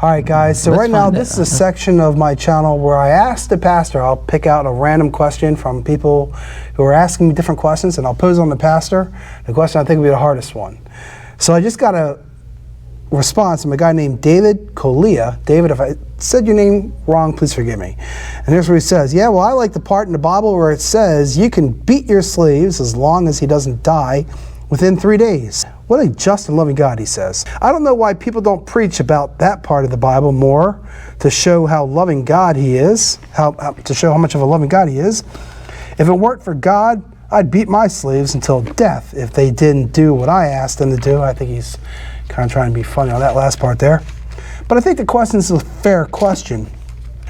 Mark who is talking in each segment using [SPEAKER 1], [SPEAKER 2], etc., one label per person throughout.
[SPEAKER 1] All right, guys, so
[SPEAKER 2] Let's
[SPEAKER 1] right now
[SPEAKER 2] find
[SPEAKER 1] this
[SPEAKER 2] it.
[SPEAKER 1] is a section of my channel where I ask the pastor, I'll pick out a random question from people who are asking me different questions, and I'll pose on the pastor the question I think will be the hardest one. So I just got a response from a guy named David Koliha. David, if I said your name wrong, please forgive me. And here's what he says. Yeah, well, I like the part in the Bible where it says you can beat your slaves as long as he doesn't die within 3 days. What a just and loving God, he says. I don't know why people don't preach about that part of the Bible more to show how loving God he is, to show how much of a loving God he is. If it weren't for God, I'd beat my slaves until death if they didn't do what I asked them to do. I think he's kind of trying to be funny on that last part there. But I think the question is a fair question.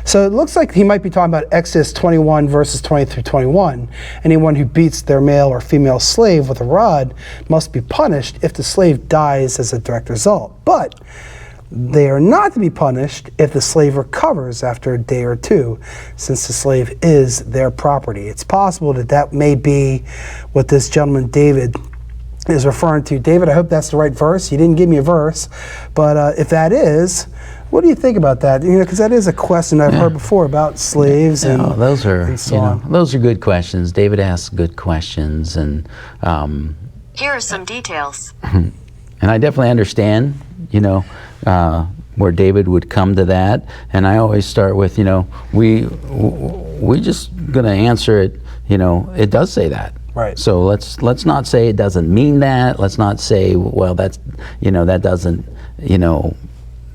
[SPEAKER 1] So it looks like he might be talking about Exodus 21 verses 20 through 21. Anyone who beats their male or female slave with a rod must be punished if the slave dies as a direct result. But they are not to be punished if the slave recovers after a day or two, since the slave is their property. It's possible that that may be what this gentleman David is referring to. David, I hope that's the right verse. You didn't give me a verse, but if that is, what do you think about that? You know, because that is a question I've heard before about slaves and
[SPEAKER 2] those are
[SPEAKER 1] and so on.
[SPEAKER 2] those are good questions. David asks good questions, and
[SPEAKER 3] Here are some details.
[SPEAKER 2] and I definitely understand, where David would come to that. And I always start with, we just gonna answer it. It does say that.
[SPEAKER 1] Right.
[SPEAKER 2] So let's not say it doesn't mean that. Let's not say, well, that's that doesn't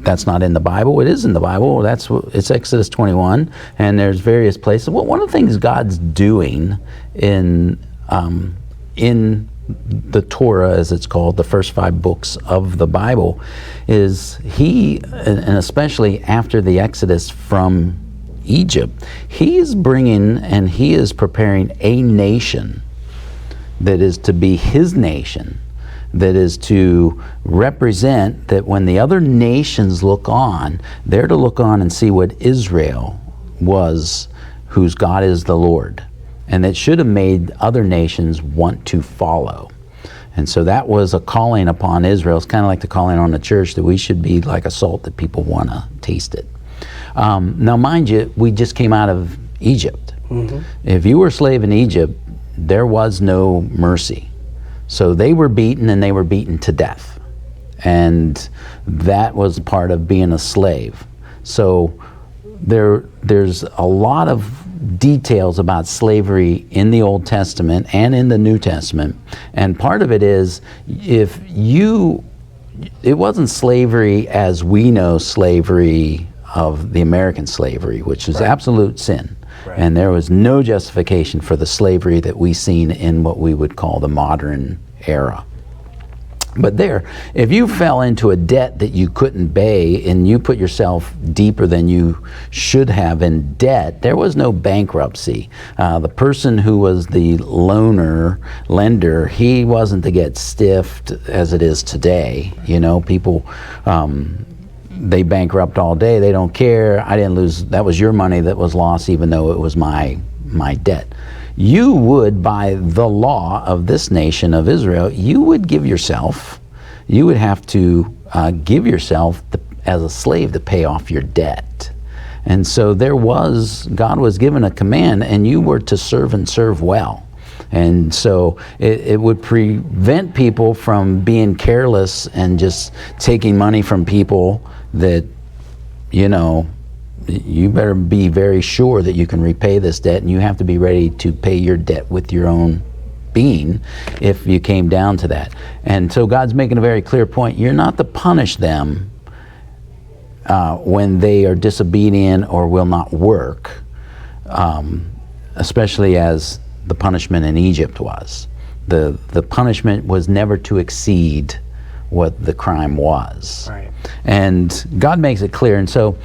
[SPEAKER 2] that's not in the Bible. It is in the Bible. It's Exodus 21, and there's various places. Well, one of the things God's doing in the Torah, as it's called, the first 5 books of the Bible, is He, and especially after the Exodus from Egypt, He is bringing and He is preparing a nation that is to be His nation, that is to represent that when the other nations look on, they're to look on and see what Israel was, whose God is the Lord. And it should have made other nations want to follow. And so that was a calling upon Israel. It's kind of like the calling on the church, that we should be like a salt that people want to taste it. Now, mind you, we just came out of Egypt. Mm-hmm. If you were a slave in Egypt, there was no mercy. So they were beaten, and they were beaten to death. And that was part of being a slave. So there's a lot of details about slavery in the Old Testament and in the New Testament. And part of it is, it wasn't slavery as we know slavery of the American slavery, which is absolute sin. Right. And there was no justification for the slavery that we've seen in what we would call the modern era. But if you fell into a debt that you couldn't pay, and you put yourself deeper than you should have in debt, there was no bankruptcy. The person who was the lender, he wasn't to get stiffed as it is today. People, they bankrupt all day. They don't care. I didn't lose. That was your money that was lost, even though it was my debt. You would, by the law of this nation of Israel, you would have to give yourself as a slave to pay off your debt. And so God was given a command, and you were to serve and serve well. And so it would prevent people from being careless and just taking money from people that, you better be very sure that you can repay this debt, and you have to be ready to pay your debt with your own being if you came down to that. And so God's making a very clear point. You're not to punish them when they are disobedient or will not work, especially as the punishment in Egypt was. The punishment was never to exceed what the crime was. Right. And God makes it clear. And so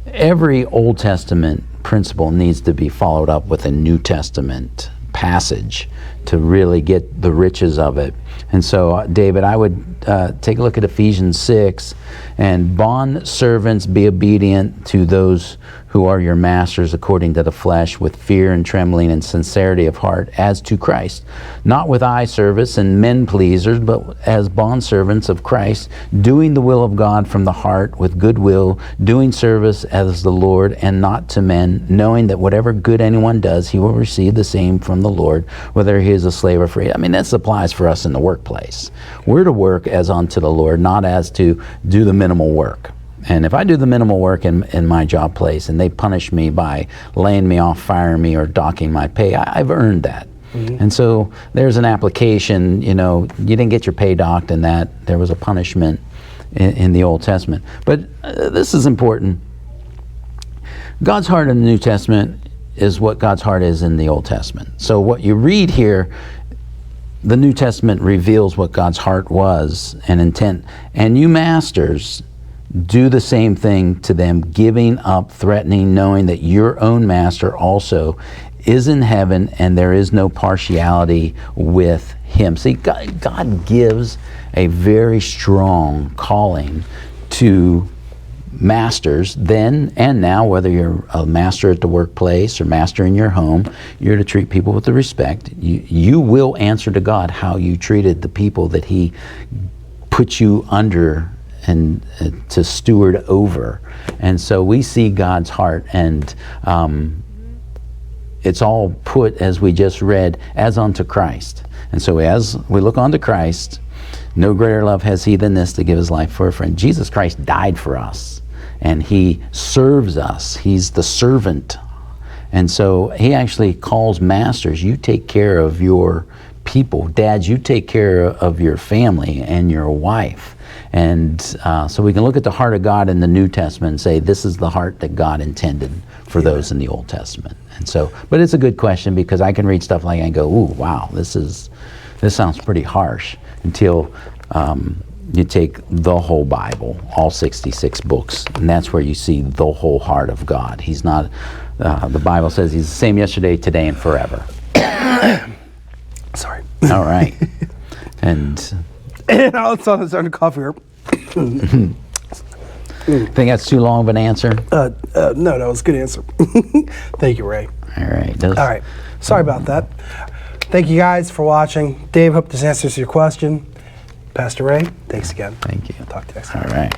[SPEAKER 2] every Old Testament principle needs to be followed up with a New Testament passage to really get the riches of it. And so, David, I would take a look at Ephesians 6, and bond servants, be obedient to those who are your masters according to the flesh, with fear and trembling and sincerity of heart, as to Christ, not with eye service and men pleasers, but as bondservants of Christ, doing the will of God from the heart with good will, doing service as the Lord and not to men, knowing that whatever good anyone does, he will receive the same from the Lord, whether he is a slave or free. I mean, this applies for us in the workplace. We're to work as unto the Lord, not as to do the minimal work. And if I do the minimal work in my job place and they punish me by laying me off, firing me, or docking my pay, I've earned that. And so there's an application, you know, you didn't get your pay docked, and that there was a punishment in the Old Testament. But this is important. God's heart in the New Testament is what God's heart is in the Old Testament. So what you read here, the New Testament reveals what God's heart was and intent. And you masters, do the same thing to them, giving up, threatening, knowing that your own master also is in heaven and there is no partiality with him. See, God gives a very strong calling to masters then and now, whether you're a master at the workplace or master in your home, you're to treat people with the respect. You will answer to God how you treated the people that he put you under and to steward over. And so we see God's heart, and it's all put, as we just read, as unto Christ. And so as we look unto Christ, no greater love has he than this, to give his life for a friend. Jesus Christ died for us, and he serves us. He's the servant. And so he actually calls masters, you take care of your people. Dads, you take care of your family and your wife. And so we can look at the heart of God in the New Testament and say, this is the heart that God intended for those in the Old Testament. And so, but it's a good question, because I can read stuff like that and go, ooh, wow, this sounds pretty harsh, until you take the whole Bible, all 66 books, and that's where you see the whole heart of God. He's not, the Bible says he's the same yesterday, today, and forever.
[SPEAKER 1] Sorry.
[SPEAKER 2] All right. And
[SPEAKER 1] now it's on the coffee here.
[SPEAKER 2] think that's too long of an answer?
[SPEAKER 1] No, that was a good answer. Thank you, Ray.
[SPEAKER 2] All right.
[SPEAKER 1] All right. Sorry about that. Thank you guys for watching. Dave, hope this answers your question. Pastor Ray, thanks again.
[SPEAKER 2] Thank you.
[SPEAKER 1] Talk to you next time.
[SPEAKER 2] All right.